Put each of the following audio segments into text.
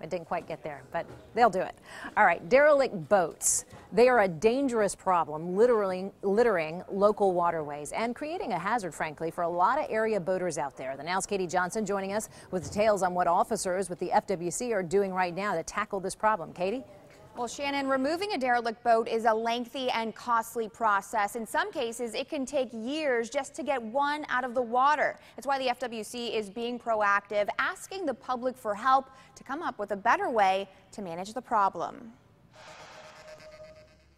It didn't quite get there, but they'll do it. All right, derelict boats. They are a dangerous problem, littering local waterways and creating a hazard, frankly, for a lot of area boaters out there. The Now's Katie Johnson joining us with details on what officers with the FWC are doing right now to tackle this problem. Katie? Well, Shannon, removing a derelict boat is a lengthy and costly process. In some cases, it can take years just to get one out of the water. That's why the FWC is being proactive, asking the public for help to come up with a better way to manage the problem.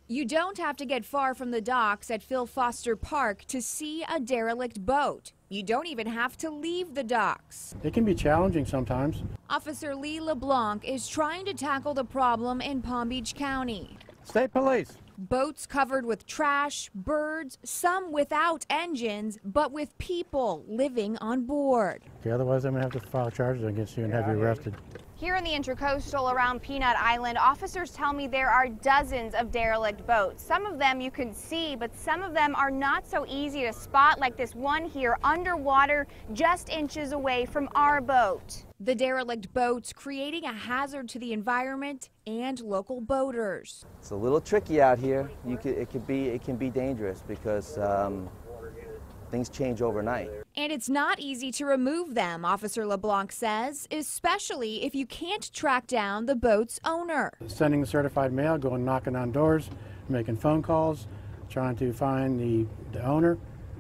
You don't have to get far from the docks at Phil Foster Park to see a derelict boat. You don't even have to leave the docks. It can be challenging sometimes. Officer Lee LeBlanc is trying to tackle the problem in Palm Beach County. State police. Boats covered with trash, birds, some without engines, but with people living on board. Okay, otherwise I'm going to have to file charges against you and have you arrested. Here in the Intracoastal around Peanut Island, officers tell me there are dozens of derelict boats. Some of them you can see, but some of them are not so easy to spot, like this one here underwater just inches away from our boat. The derelict boats creating a hazard to the environment and local boaters. It's a little tricky out here. It can be dangerous because things change overnight. And it's not easy to remove them, Officer LeBlanc says, especially if you can't track down the boat's owner. Sending certified mail, going knocking on doors, making phone calls, trying to find the owner,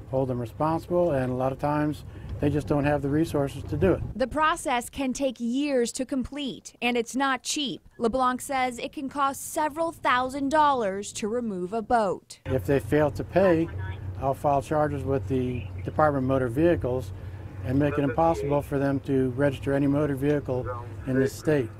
hold them responsible, and a lot of times they just don't have the resources to do it. The process can take years to complete, and it's not cheap. LeBlanc says it can cost several $1,000s to remove a boat. If they fail to pay, I'll file charges with the Department of Motor Vehicles and make it impossible for them to register any motor vehicle in this state.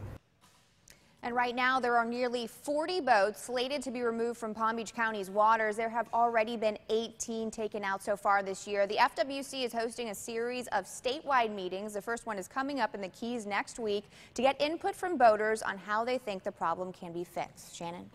And right now there are nearly 40 boats slated to be removed from Palm Beach County's waters. There have already been 18 taken out so far this year. The FWC is hosting a series of statewide meetings. The first one is coming up in the Keys next week to get input from boaters on how they think the problem can be fixed. Shannon?